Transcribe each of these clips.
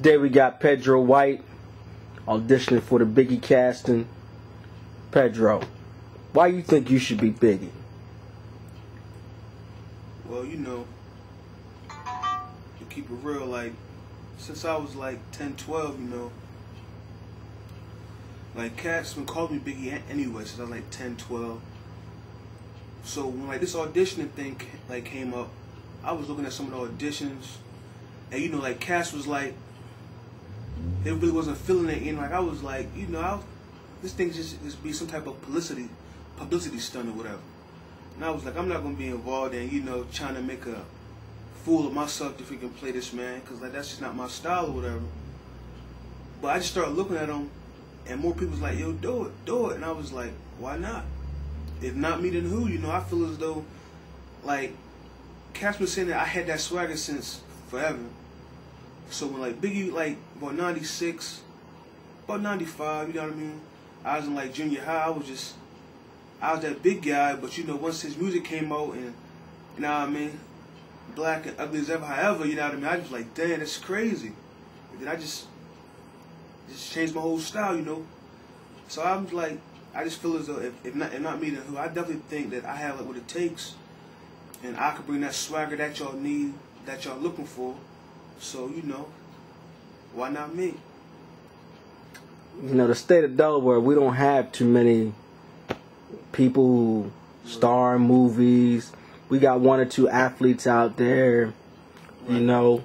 Today we got Pedro White auditioning for the Biggie casting. Pedro, why you think you should be Biggie? Well, you know, to keep it real, like, since I was like 10, 12, you know, like, cats been calling me Biggie anyway since I was like 10, 12. So when like this auditioning thing like came up, I was looking at some of the auditions, and you know, like, cats was like, they really wasn't feeling it, and like I was like, you know, this thing just be some type of publicity stunt or whatever. And I was like, I'm not gonna be involved in, you know, trying to make a fool of myself to freaking play this man, cause like that's just not my style or whatever. But I just started looking at him, and more people was like, yo, do it, and I was like, why not? If not me, then who? You know, I feel as though, like, cats been saying that I had that swagger since forever. So when like Biggie, like about 96, about 95, you know what I mean? I was in like junior high. I was that big guy, but you know, once his music came out and, you know what I mean, black and ugly as ever, however, you know what I mean, I was like, damn, that's crazy. And then I just changed my whole style, you know. So I'm like, I just feel as though if not me, then who? I definitely think that I have like what it takes, and I could bring that swagger that y'all need, that y'all looking for. So, you know, why not me? You know, the state of Delaware, we don't have too many people who star in movies. We got one or two athletes out there. Right. You know,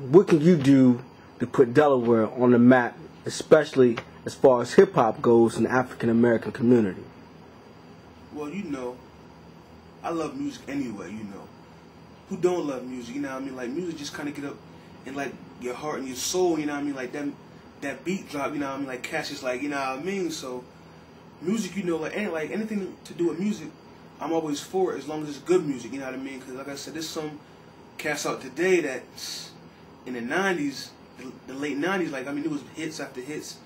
what can you do to put Delaware on the map, especially as far as hip-hop goes in the African-American community? Well, you know, I love music anyway, you know. Who don't love music, you know what I mean? Like, music just kind of get up in, like, your heart and your soul, you know what I mean? Like, that beat drop, you know what I mean? Like, Cash is like, you know what I mean? So, music, you know, like anything to do with music, I'm always for it as long as it's good music, you know what I mean? Because, like I said, there's some cats out today that in the 90s, the late 90s, like, I mean, it was hits after hits,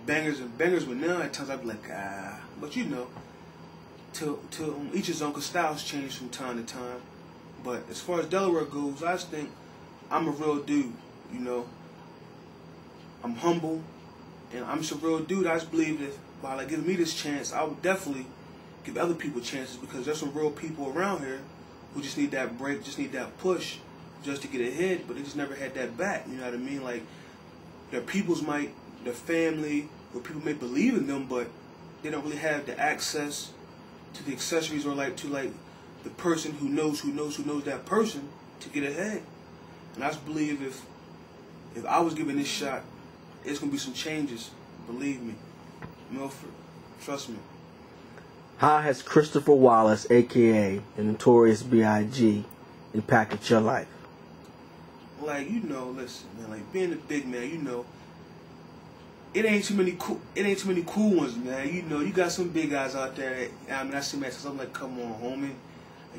bangers and bangers, but now at times I'd be like, but you know, till each his own, cause styles change from time to time. But as far as Delaware goes, I just think I'm a real dude, you know. I'm humble, and I'm just a real dude. I just believe that by like giving me this chance, I would definitely give other people chances, because there's some real people around here who just need that break, just need that push, just to get ahead, but they just never had that back. You know what I mean? Like, their their family, or people may believe in them, but they don't really have the access to the accessories, or like to like the person who knows that person to get ahead. And I just believe if I was given this shot, it's gonna be some changes. Believe me, Milford, trust me. How has Christopher Wallace, aka the notorious B.I.G, impacted your life? Like, you know, listen, man. Like, being a big man, you know, it ain't too many cool ones, man. You know, you got some big guys out there that, I mean, I see man, I'm like, come on, homie.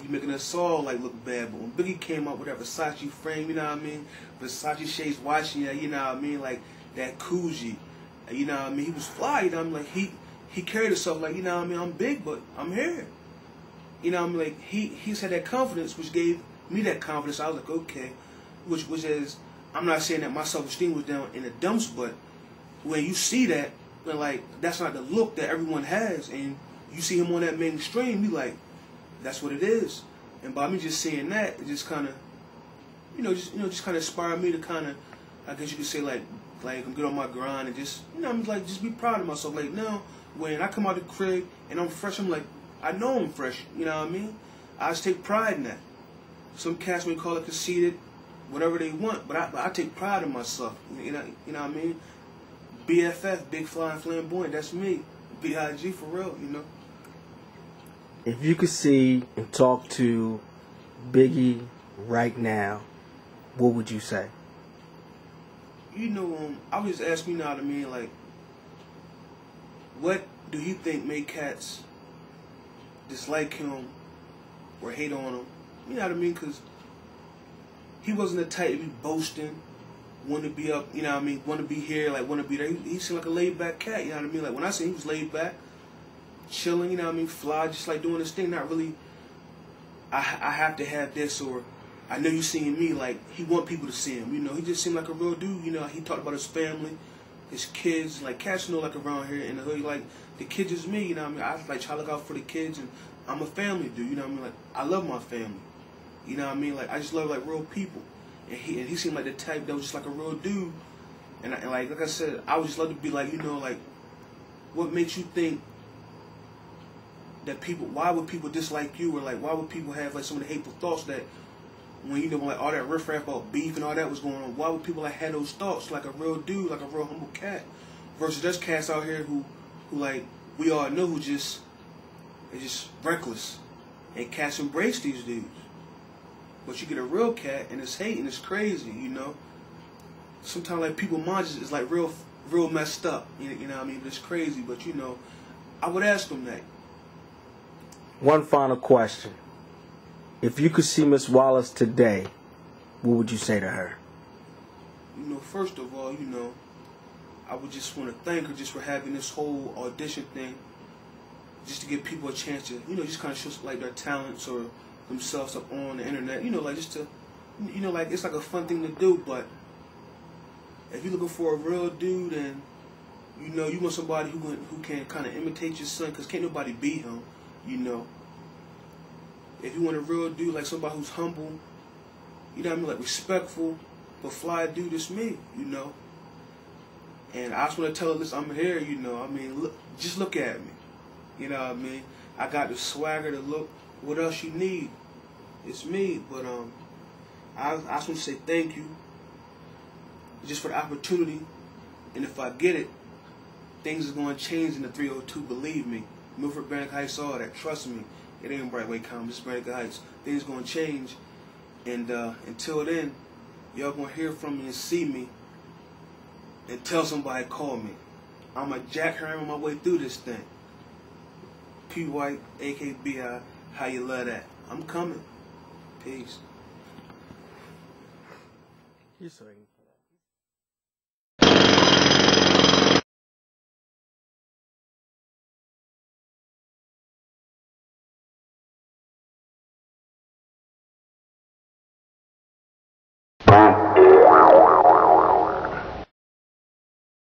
You making us all like look bad. But when Biggie came out with that Versace frame, you know what I mean? Versace shades watching you know what I mean? Like that Coogee, you know what I mean? He was fly, you know what I mean? Like he carried himself like, you know what I mean? I'm big, but I'm here. You know what I mean? Like he's had that confidence, which gave me that confidence. I was like, okay, which is, I'm not saying that my self-esteem was down in the dumps, but when you see that, when like that's not the look that everyone has, and you see him on that mainstream, you like, that's what it is. And by me just seeing that, it just kind of, just kind of inspired me to kind of, I guess you could say, like I'm good on my grind and just, you know, I'm like, just be proud of myself. Like, now, when I come out of the crib and I'm fresh, I'm like, I know I'm fresh. You know what I mean? I just take pride in that. Some cats may call it conceited, whatever they want, but I take pride in myself. You know what I mean? BFF, big flying flamboyant. That's me. B.I.G for real. You know. If you could see and talk to Biggie right now, what would you say? You know, I was just asking, you know what I mean, like, what do you think made cats dislike him or hate on him? You know what I mean? Because he wasn't the type to be boasting, want to be up, you know what I mean, want to be here, like, want to be there. He seemed like a laid-back cat, you know what I mean? Like, when I say he was laid back, chilling, you know what I mean, fly, just like doing this thing, not really, I have to have this, or I know you seeing me like he want people to see him. You know, he just seemed like a real dude. You know, he talked about his family, his kids. Like cats know, like around here in the hood, like the kids is me. You know what I mean? I like try to look out for the kids, and I'm a family dude. You know what I mean? Like I love my family. You know what I mean? Like I just love like real people, and he seemed like the type that was just like a real dude. And like I said, I would just love to be like, you know, like what makes you think that people? Why would people dislike you, or like why would people have like some of the hateful thoughts that? When you know when like all that riffraff about beef and all that was going on, why would people like have those thoughts like a real dude, like a real humble cat, versus there's cats out here who like we all know who just is just reckless, and cats embrace these dudes. But you get a real cat and it's hate and it's crazy, you know. Sometimes like people's minds is like real messed up, you know what I mean? But it's crazy. But you know, I would ask them that. One final question. If you could see Miss Wallace today, what would you say to her? You know, first of all, you know, I would just want to thank her just for having this whole audition thing, just to give people a chance to, you know, just kind of show like their talents or themselves up on the internet. You know, like just to, you know, like it's like a fun thing to do. But if you're looking for a real dude and you know you want somebody who can kind of imitate your son, because can't nobody beat him, you know. If you want a real dude, like somebody who's humble, you know what I mean, like respectful, but fly dude, it's me, you know. And I just want to tell her this, I'm here, you know. I mean, look, just look at me, you know what I mean. I got the swagger, the look. What else you need? It's me. But I just want to say thank you, just for the opportunity. And if I get it, things is going to change in the 302. Believe me, Milford, Brannick Heights, all that. Trust me. It ain't Brightway Commons, it's Brannick Heights. Things gonna change, and until then, y'all gonna hear from me and see me, and tell somebody call me. I'm a Jack Herman on my way through this thing. P. White, aka B.I.G, how you love that? I'm coming. Peace. You're so ignorant.